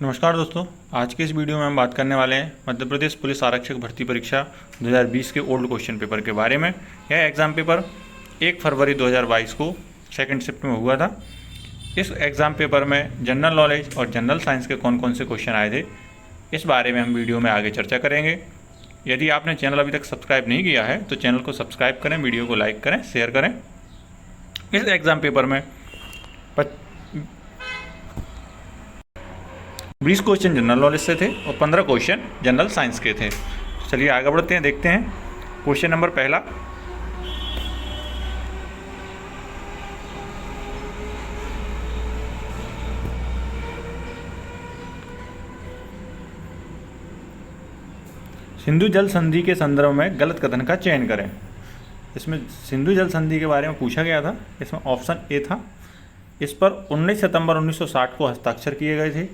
नमस्कार दोस्तों, आज के इस वीडियो में हम बात करने वाले हैं मध्य प्रदेश पुलिस आरक्षक भर्ती परीक्षा 2020 के ओल्ड क्वेश्चन पेपर के बारे में। यह एग्ज़ाम पेपर 1 फरवरी 2022 को सेकंड शिफ्ट में हुआ था। इस एग्ज़ाम पेपर में जनरल नॉलेज और जनरल साइंस के कौन कौन से क्वेश्चन आए थे, इस बारे में हम वीडियो में आगे चर्चा करेंगे। यदि आपने चैनल अभी तक सब्सक्राइब नहीं किया है तो चैनल को सब्सक्राइब करें, वीडियो को लाइक करें, शेयर करें। इस एग्ज़ाम पेपर में 20 क्वेश्चन जनरल नॉलेज से थे और 15 क्वेश्चन जनरल साइंस के थे। चलिए आगे बढ़ते हैं, देखते हैं। क्वेश्चन नंबर पहला, सिंधु जल संधि के संदर्भ में गलत कथन का चयन करें। इसमें सिंधु जल संधि के बारे में पूछा गया था। इसमें ऑप्शन ए था, इस पर 19 सितंबर 1960 को हस्ताक्षर किए गए थे।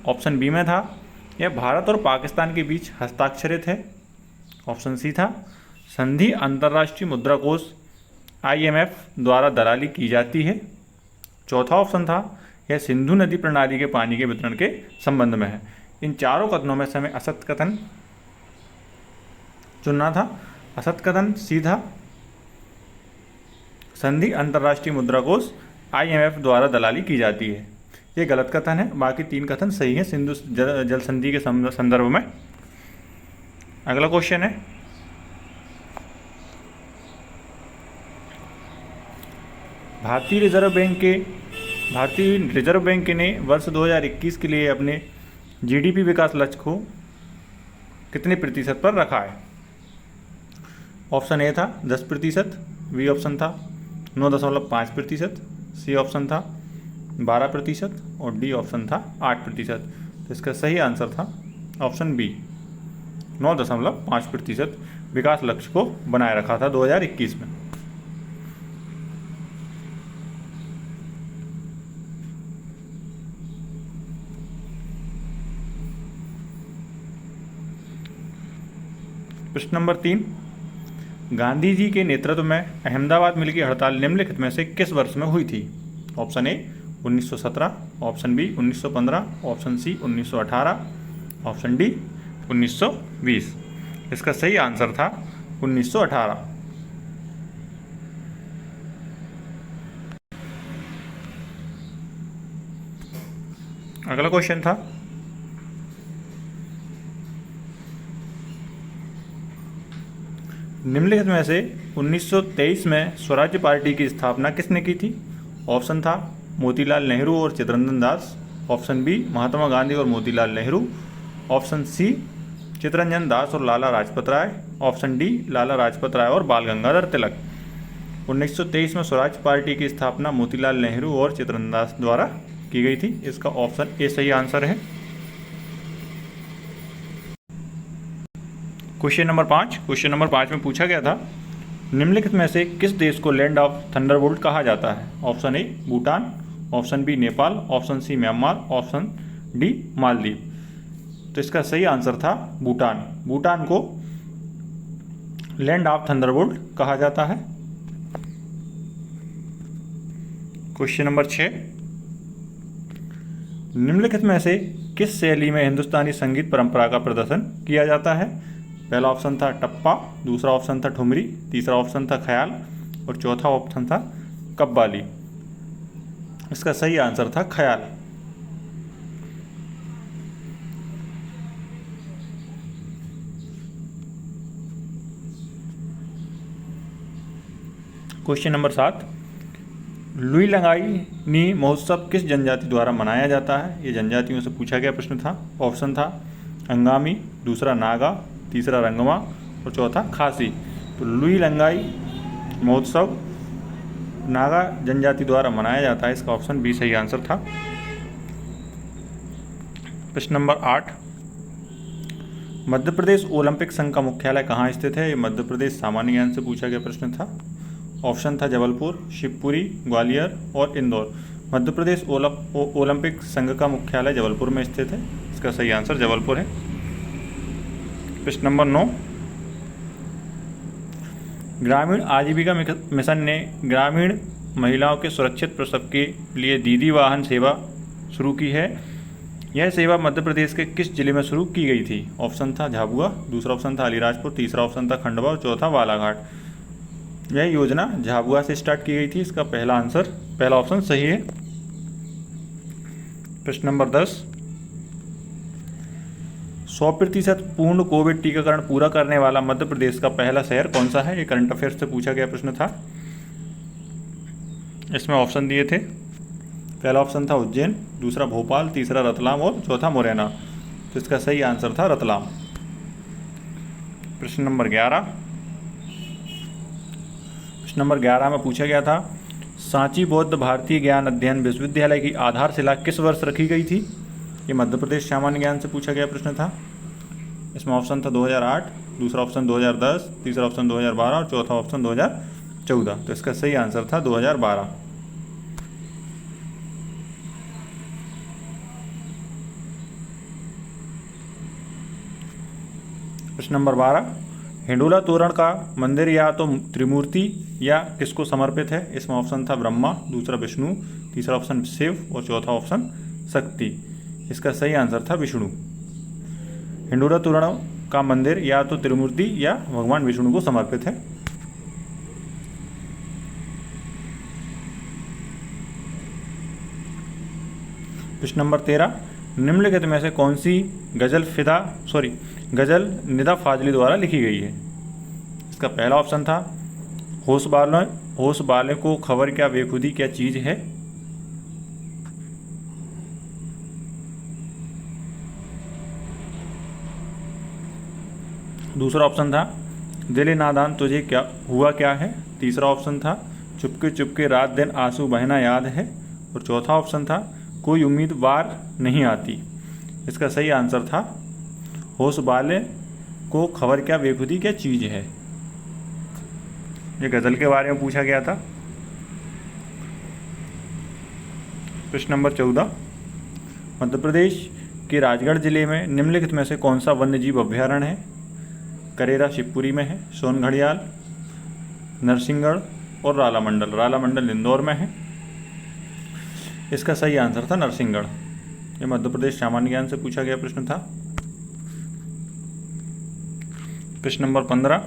ऑप्शन बी में था, यह भारत और पाकिस्तान के बीच हस्ताक्षरित है। ऑप्शन सी था, संधि अंतर्राष्ट्रीय मुद्रा कोष IMF द्वारा दलाली की जाती है। चौथा ऑप्शन था, यह सिंधु नदी प्रणाली के पानी के वितरण के संबंध में है। इन चारों कथनों में से हमें असत कथन चुनना था। असत कथन सी था, संधि अंतर्राष्ट्रीय मुद्रा कोष IMF द्वारा दलाली की जाती है। ये गलत कथन है, बाकी 3 कथन सही हैं सिंधु जल संधि के संदर्भ में। अगला क्वेश्चन है, भारतीय रिजर्व बैंक ने वर्ष 2021 के लिए अपने GDP विकास लक्ष्य को कितने प्रतिशत पर रखा है। ऑप्शन ए था 10%, बी ऑप्शन था 9.5%, सी ऑप्शन था 12% और डी ऑप्शन था 8%। तो इसका सही आंसर था ऑप्शन बी, 9.5% विकास लक्ष्य को बनाए रखा था 2021 में। प्रश्न नंबर 3, गांधी जी के नेतृत्व में अहमदाबाद मिल की हड़ताल निम्नलिखित में से किस वर्ष में हुई थी। Option A 1917, option B 1915, option C 1918, option D 1920। इसका सही आंसर था 1918। अगला क्वेश्चन था, निम्नलिखित में से 1923 में स्वराज्य पार्टी की स्थापना किसने की थी। ऑप्शन था मोतीलाल नेहरू और चित्तरंजन दास, ऑप्शन बी महात्मा गांधी और मोतीलाल नेहरू, ऑप्शन सी चित्तरंजन दास और लाला लाजपत राय, ऑप्शन डी लाला लाजपत राय और बाल गंगाधर तिलक। 1923 में स्वराज पार्टी की स्थापना मोतीलाल नेहरू और चित्तरंजन दास द्वारा की गई थी। इसका ऑप्शन ए सही आंसर है। क्वेश्चन नंबर 5 में पूछा गया था, निम्नलिखित में से किस देश को लैंड ऑफ थंडरबोल्ट कहा जाता है। Option A Bhutan, option B Nepal, option C Myanmar, option D Maldives. तो इसका सही आंसर था भूटान। भूटान को लैंड ऑफ थंडरबोल्ट कहा जाता है। क्वेश्चन नंबर 6, निम्नलिखित में से किस शैली में हिंदुस्तानी संगीत परंपरा का प्रदर्शन किया जाता है। पहला ऑप्शन था टप्पा, दूसरा ऑप्शन था ठुमरी, तीसरा ऑप्शन था ख्याल और चौथा ऑप्शन था कव्वाली। इसका सही आंसर था ख्याल। क्वेश्चन नंबर 7, लुई लंगाई महोत्सव किस जनजाति द्वारा मनाया जाता है। ये जनजातियों से पूछा गया प्रश्न था। ऑप्शन था अंगामी, दूसरा नागा, तीसरा रंगमा और चौथा खासी। तो लुई लंगाई महोत्सव नागा जनजाति द्वारा मनाया जाता है। इसका ऑप्शन बी सही आंसर था। प्रश्न नंबर 8, मध्य प्रदेश ओलंपिक संघ का मुख्यालय कहाँ स्थित है। ये मध्य प्रदेश सामान्य ज्ञान से पूछा गया प्रश्न था। ऑप्शन था जबलपुर, शिवपुरी, ग्वालियर और इंदौर। मध्य प्रदेश ओलंपिक संघ का मुख्यालय जबलपुर में स्थित है। इसका सही आंसर जबलपुर है। प्रश्न नंबर 9, ग्रामीण आजीविका मिशन ने ग्रामीण महिलाओं के सुरक्षित प्रसव के लिए दीदी वाहन सेवा शुरू की है। यह सेवा मध्य प्रदेश के किस जिले में शुरू की गई थी? ऑप्शन था झाबुआ, दूसरा ऑप्शन था अलीराजपुर, तीसरा ऑप्शन था खंडवा और चौथा बालाघाट। यह योजना झाबुआ से स्टार्ट की गई थी। इसका पहला ऑप्शन सही है। प्रश्न नंबर 10, 100% पूर्ण कोविड टीकाकरण पूरा करने वाला मध्य प्रदेश का पहला शहर कौन सा है? ये करंट अफेयर्स से पूछा गया प्रश्न था। इसमें ऑप्शन दिए थे, पहला ऑप्शन था उज्जैन, दूसरा भोपाल, तीसरा रतलाम और चौथा मुरैना। तो इसका सही आंसर था रतलाम। प्रश्न नंबर 11 में पूछा गया था, सांची बौद्ध भारतीय ज्ञान अध्ययन विश्वविद्यालय की आधारशिला किस वर्ष रखी गई थी? ये मध्य प्रदेश सामान्य ज्ञान से पूछा गया प्रश्न था। इसमें ऑप्शन था 2008, दूसरा ऑप्शन 2010, तीसरा ऑप्शन 2012 और चौथा ऑप्शन 2014। तो इसका सही आंसर था 2012। प्रश्न नंबर 12, हिंडोला तोरण का मंदिर या तो त्रिमूर्ति या किसको समर्पित है? इसमें ऑप्शन था ब्रह्मा, दूसरा विष्णु, तीसरा ऑप्शन शिव और चौथा ऑप्शन शक्ति। इसका सही आंसर था विष्णु। हिंडोला तोरण का मंदिर या तो त्रिमूर्ति या भगवान विष्णु को समर्पित है। प्रश्न नंबर 13, निम्नलिखित में से कौन सी गजल निदा फाजली द्वारा लिखी गई है? इसका पहला ऑप्शन था, होश वाले को खबर क्या बेखुदी क्या चीज़ है। दूसरा ऑप्शन था, दिल नादान तुझे क्या हुआ क्या है। तीसरा ऑप्शन था, चुपके चुपके रात दिन आंसू बहना याद है। और चौथा ऑप्शन था, कोई उम्मीदवार नहीं आती। इसका सही आंसर था, होश वाले को खबर क्या बेखुदी क्या चीज़ है। ये गज़ल के बारे में पूछा गया था। प्रश्न नंबर 14, मध्य प्रदेश के राजगढ़ जिले में निम्नलिखित में से कौन सा वन्यजीव अभ्यारण्य है? करेरा शिवपुरी में है, सोनघड़ियाल, नरसिंहगढ़ और रालामंडल। रालामंडल इंदौर में है। इसका सही आंसर था नरसिंहगढ़। ये मध्य प्रदेश सामान्य ज्ञान से पूछा गया प्रश्न था। प्रश्न नंबर 15,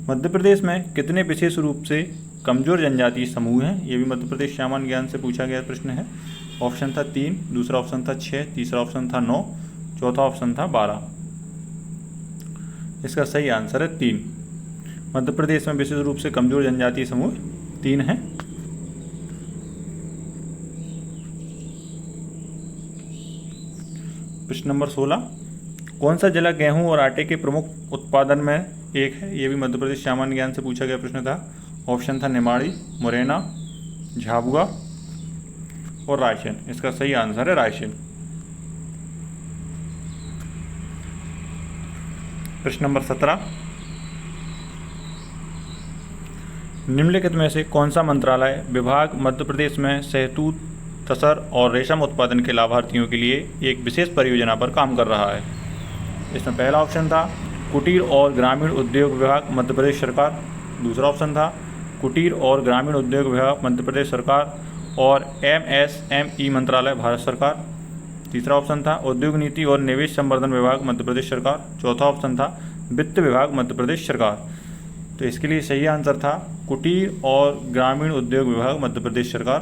मध्य प्रदेश में कितने विशेष रूप से कमजोर जनजातीय समूह हैं? ये भी मध्य प्रदेश सामान्य ज्ञान से पूछा गया प्रश्न है। ऑप्शन था 3, दूसरा ऑप्शन था 6, तीसरा ऑप्शन था 9, चौथा ऑप्शन था 12। इसका सही आंसर है 3। मध्य प्रदेश में विशेष रूप से कमजोर जनजातीय समूह 3 हैं। प्रश्न नंबर 16, कौन सा जिला गेहूं और आटे के प्रमुख उत्पादन में एक है? ये भी मध्य प्रदेश सामान्य ज्ञान से पूछा गया प्रश्न था। ऑप्शन था निमाड़ी, मुरैना, झाबुआ और रायसेन। इसका सही आंसर है रायसेन। प्रश्न नंबर 17, निम्नलिखित में से कौन सा मंत्रालय विभाग मध्य प्रदेश में शहतूत, तसर और रेशम उत्पादन के लाभार्थियों के लिए एक विशेष परियोजना पर काम कर रहा है? इसमें पहला ऑप्शन था कुटीर और ग्रामीण उद्योग विभाग मध्य प्रदेश सरकार, दूसरा ऑप्शन था कुटीर और ग्रामीण उद्योग विभाग मध्य प्रदेश सरकार और MSME मंत्रालय भारत सरकार, तीसरा ऑप्शन था उद्योग नीति और निवेश संवर्धन विभाग मध्य प्रदेश सरकार, चौथा ऑप्शन था वित्त विभाग मध्य प्रदेश सरकार। तो इसके लिए सही आंसर था कुटीर और ग्रामीण उद्योग विभाग मध्य प्रदेश सरकार।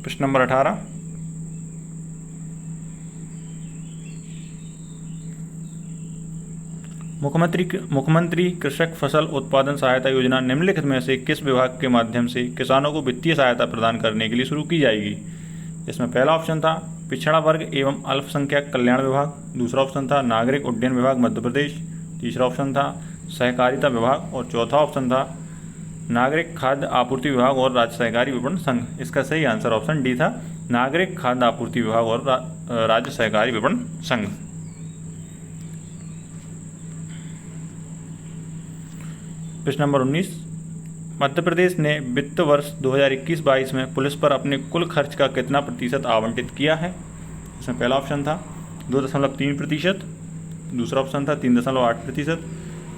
प्रश्न नंबर 18, मुख्यमंत्री कृषक फसल उत्पादन सहायता योजना निम्नलिखित में से किस विभाग के माध्यम से किसानों को वित्तीय सहायता प्रदान करने के लिए शुरू की जाएगी? इसमें पहला ऑप्शन था पिछड़ा वर्ग एवं अल्पसंख्यक कल्याण विभाग, दूसरा ऑप्शन था नागरिक उड्डयन विभाग मध्य प्रदेश, तीसरा ऑप्शन था सहकारिता विभाग और चौथा ऑप्शन था नागरिक खाद्य आपूर्ति विभाग और राज्य सहकारी विपणन संघ। इसका सही आंसर ऑप्शन डी था, नागरिक खाद्य आपूर्ति विभाग और राज्य सहकारी विपणन संघ। प्रश्न नंबर 19, मध्य प्रदेश ने वित्त वर्ष 2021-22 में पुलिस पर अपने कुल खर्च का कितना प्रतिशत आवंटित किया है? इसमें पहला ऑप्शन था 2.3%, दूसरा ऑप्शन था 3.8%,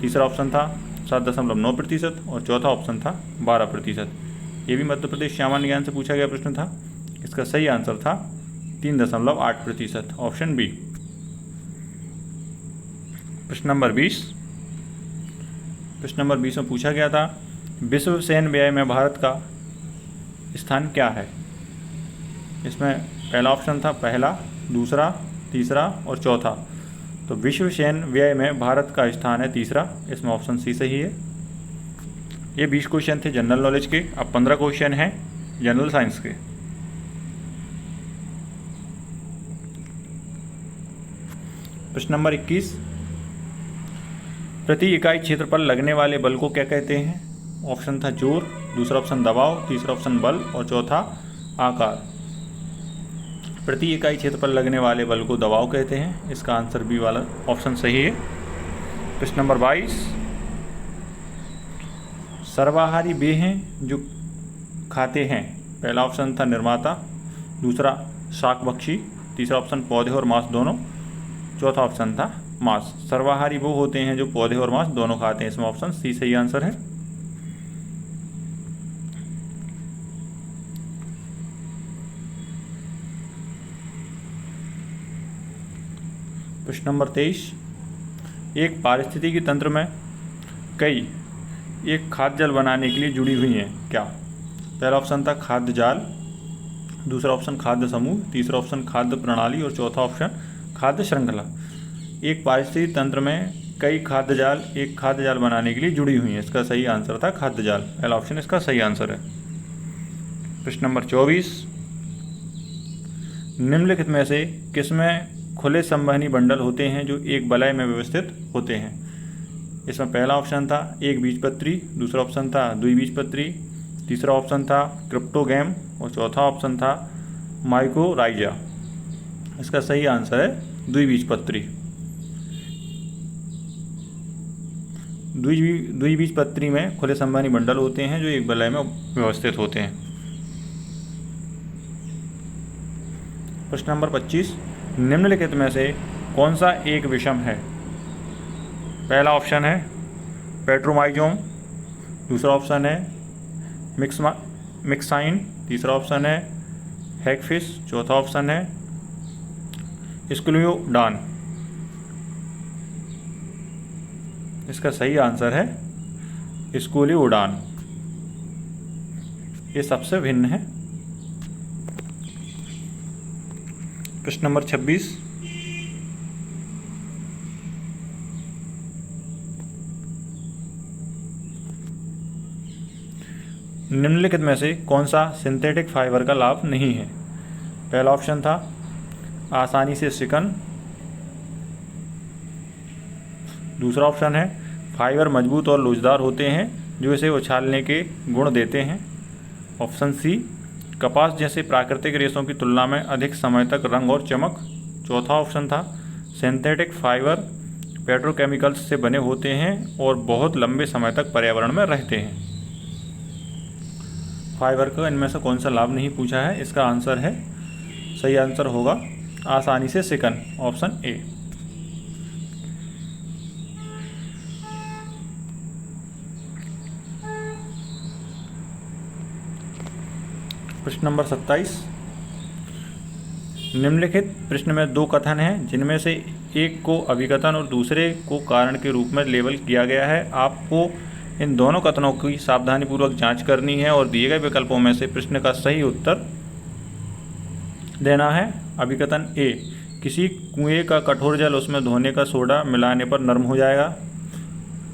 तीसरा ऑप्शन था 7.9% और चौथा ऑप्शन था 12%। ये भी मध्य प्रदेश सामान्य ज्ञान से पूछा गया प्रश्न था। इसका सही आंसर था 3.8%, ऑप्शन बी। प्रश्न नंबर 20 में पूछा गया था विश्व सैन्य व्यय में भारत का स्थान क्या है। इसमें पहला ऑप्शन था पहला, दूसरा, तीसरा और चौथा। तो विश्व सैन्य व्यय में भारत का स्थान है तीसरा, इसमें ऑप्शन सी सही है। ये 20 क्वेश्चन थे जनरल नॉलेज के। अब 15 क्वेश्चन हैं जनरल साइंस के। प्रश्न नंबर 21, प्रति इकाई क्षेत्रफल लगने वाले बल को क्या कहते हैं। ऑप्शन था जोर, दूसरा ऑप्शन दबाव, तीसरा ऑप्शन बल और चौथा आकार। प्रति इकाई क्षेत्रफल लगने वाले बल को दबाव कहते हैं, इसका आंसर बी वाला ऑप्शन सही है। प्रश्न नंबर 22, सर्वाहारी वे हैं जो खाते हैं। पहला ऑप्शन था निर्माता, दूसरा शाकभक्षी, तीसरा ऑप्शन पौधे और मांस दोनों, चौथा ऑप्शन था मांस। सर्वाहारी वो होते हैं जो पौधे और मांस दोनों खाते हैं, इसमें ऑप्शन सी सही आंसर है। प्रश्न नंबर 23, एक पारिस्थितिकी तंत्र में कई एक खाद्य जाल बनाने के लिए जुड़ी हुई हैं क्या। पहला ऑप्शन था खाद्य जाल, दूसरा ऑप्शन खाद्य समूह, तीसरा ऑप्शन खाद्य प्रणाली और चौथा ऑप्शन खाद्य श्रृंखला। एक पारिस्थितिकी तंत्र में कई खाद्य जाल एक खाद्य जाल बनाने के लिए जुड़ी हुई हैं, इसका सही आंसर था खाद्य जाल, पहला ऑप्शन इसका सही आंसर है। प्रश्न नंबर 24, निम्नलिखित में से किसमें खुले संवहनी बंडल होते हैं जो एक वलय में व्यवस्थित होते हैं। इसमें पहला ऑप्शन था एक बीजपत्री, दूसरा ऑप्शन था द्विबीजपत्री, तीसरा ऑप्शन था क्रिप्टोगैम और चौथा ऑप्शन था माइकोराइजा। इसका सही आंसर है द्विबीजपत्री। द्विबीजपत्री में खुले संवहनी बंडल होते हैं जो एक वलय में व्यवस्थित होते हैं। प्रश्न नंबर 25, निम्नलिखित में से कौन सा एक विषम है। पहला ऑप्शन है पेट्रोमाइजोम, दूसरा ऑप्शन है मिक्साइन, तीसरा ऑप्शन है हैगफिश, चौथा ऑप्शन है स्क्लियोडान। इसका सही आंसर है स्क्लियोडान, ये सबसे भिन्न है। प्रश्न नंबर 26, निम्नलिखित में से कौन सा सिंथेटिक फाइबर का लाभ नहीं है। पहला ऑप्शन था आसानी से सिकन, दूसरा ऑप्शन है फाइबर मजबूत और लोचदार होते हैं जो इसे उछालने के गुण देते हैं, ऑप्शन सी कपास जैसे प्राकृतिक रेशों की तुलना में अधिक समय तक रंग और चमक, चौथा ऑप्शन था सिंथेटिक फाइबर पेट्रोकेमिकल्स से बने होते हैं और बहुत लंबे समय तक पर्यावरण में रहते हैं। फाइबर का इनमें से कौन सा लाभ नहीं पूछा है, इसका आंसर है सही आंसर होगा आसानी से सिकन, ऑप्शन ए। प्रश्न नंबर 27, निम्नलिखित प्रश्न में दो कथन हैं जिनमें से एक को अभिकथन और दूसरे को कारण के रूप में लेबल किया गया है। आपको इन दोनों कथनों की सावधानीपूर्वक जांच करनी है और दिए गए विकल्पों में से प्रश्न का सही उत्तर देना है। अभिकथन ए, किसी कुएं का कठोर जल उसमें धोने का सोडा मिलाने पर नरम हो जाएगा।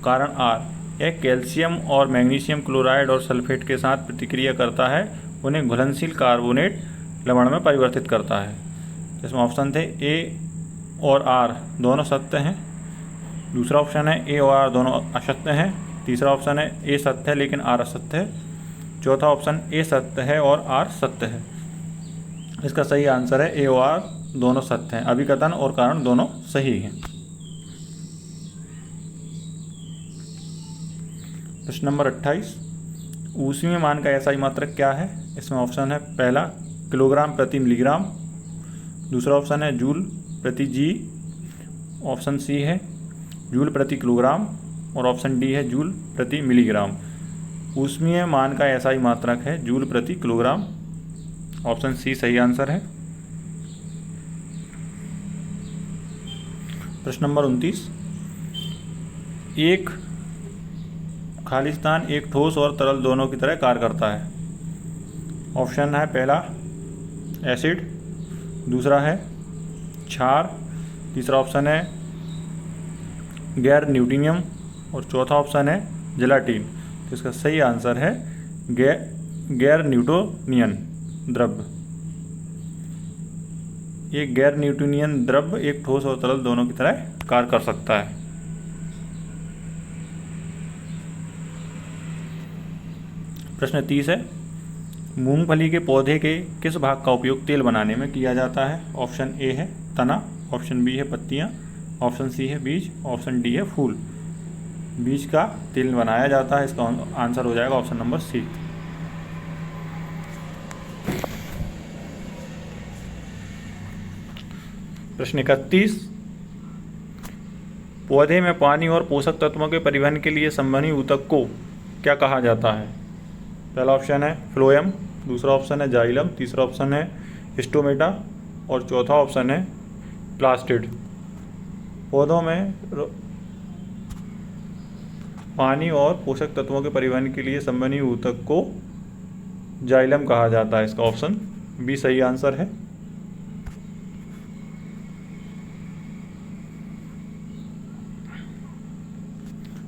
कारण आर, यह कैल्शियम और मैग्नीशियम क्लोराइड और सल्फेट के साथ प्रतिक्रिया करता है, उन्हें घुलनशील कार्बोनेट लवण में परिवर्तित करता है। इसमें ऑप्शन थे ए और आर दोनों सत्य हैं, दूसरा ऑप्शन है ए और आर दोनों असत्य हैं, तीसरा ऑप्शन है ए सत्य है लेकिन आर असत्य है, चौथा ऑप्शन ए सत्य है और आर सत्य है। इसका सही आंसर है ए और आर दोनों सत्य हैं, अभिकथन और कारण दोनों सही हैं। प्रश्न नंबर 28, ऊष्मीय मान का एसआई मात्रक क्या है। इसमें ऑप्शन है पहला किलोग्राम प्रति मिलीग्राम, दूसरा ऑप्शन है जूल प्रति जी, ऑप्शन सी है जूल प्रति किलोग्राम और ऑप्शन डी है जूल प्रति मिलीग्राम। ऊष्मीय मान का एसआई मात्रक है जूल प्रति किलोग्राम, ऑप्शन सी सही आंसर है। प्रश्न नंबर 29, एक खालिस्तान एक ठोस और तरल दोनों की तरह कार्य करता है। ऑप्शन है पहला एसिड, दूसरा है क्षार, तीसरा ऑप्शन है गैर न्यूटोनियम और चौथा ऑप्शन है जेलाटिन। तो इसका सही आंसर है गैर न्यूटोनियन द्रव्य। एक गैर न्यूटोनियन द्रव्य एक ठोस और तरल दोनों की तरह कार्य कर सकता है। प्रश्न 30 है, मूंगफली के पौधे के किस भाग का उपयोग तेल बनाने में किया जाता है। ऑप्शन ए है तना, ऑप्शन बी है पत्तियां, ऑप्शन सी है बीज, ऑप्शन डी है फूल। बीज का तेल बनाया जाता है, इसका आंसर हो जाएगा ऑप्शन नंबर सी। प्रश्न 31, पौधे में पानी और पोषक तत्वों के परिवहन के लिए संवहनी ऊतक को क्या कहा जाता है। पहला ऑप्शन है फ्लोएम, दूसरा ऑप्शन है जाइलम, तीसरा ऑप्शन है स्टोमेटा और चौथा ऑप्शन है प्लास्टिड। पौधों में पानी और पोषक तत्वों के परिवहन के लिए संवहनी ऊतक को जाइलम कहा जाता है, इसका ऑप्शन बी सही आंसर है।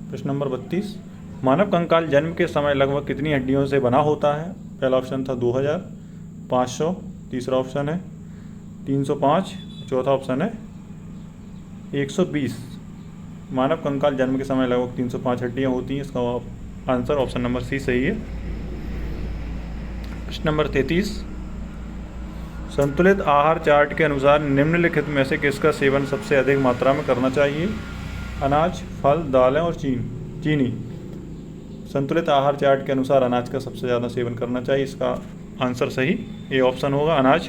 प्रश्न नंबर 32, मानव कंकाल जन्म के समय लगभग कितनी हड्डियों से बना होता है। पहला ऑप्शन था 2500, तीसरा ऑप्शन है 305, चौथा ऑप्शन है 120। मानव कंकाल जन्म के समय लगभग 305 हड्डियां होती हैं, इसका आंसर ऑप्शन नंबर सी सही है। प्रश्न नंबर 33, संतुलित आहार चार्ट के अनुसार निम्नलिखित में से किसका सेवन सबसे अधिक मात्रा में करना चाहिए। अनाज, फल, दालें और चीनी। संतुलित आहार चार्ट के अनुसार अनाज का सबसे ज़्यादा सेवन करना चाहिए, इसका आंसर सही ए ऑप्शन होगा अनाज।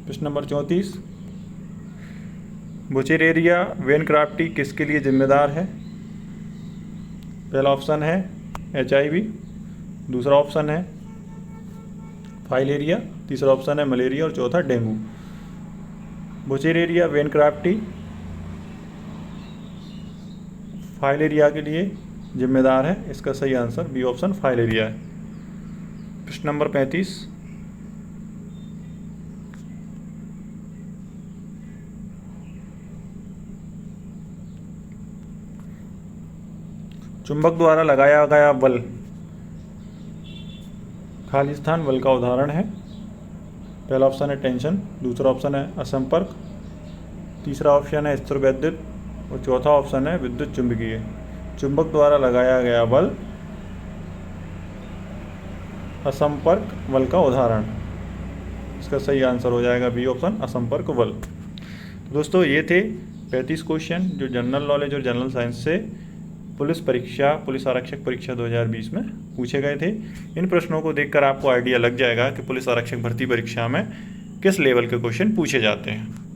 प्रश्न नंबर 34, बुचेरेरिया वेनक्राफ्टी किसके लिए जिम्मेदार है। पहला ऑप्शन है HIV, दूसरा ऑप्शन है फाइलेरिया, तीसरा ऑप्शन है मलेरिया और चौथा डेंगू। बुचेरेरिया वेनक्राफ्टी फाइलेरिया के लिए जिम्मेदार है, इसका सही आंसर बी ऑप्शन फाइलेरिया है। प्रश्न नंबर 35, चुंबक द्वारा लगाया गया बल खालिस्तान बल का उदाहरण है। पहला ऑप्शन है टेंशन, दूसरा ऑप्शन है असंपर्क, तीसरा ऑप्शन है स्थिर वैद्युत और चौथा ऑप्शन है विद्युत चुंबकीय। चुंबक द्वारा लगाया गया बल असंपर्क बल का उदाहरण, इसका सही आंसर हो जाएगा बी ऑप्शन असंपर्क बल। तो दोस्तों ये थे 35 क्वेश्चन जो जनरल नॉलेज और जनरल साइंस से पुलिस आरक्षक परीक्षा 2020 में पूछे गए थे। इन प्रश्नों को देखकर आपको आइडिया लग जाएगा कि पुलिस आरक्षक भर्ती परीक्षा में किस लेवल के क्वेश्चन पूछे जाते हैं।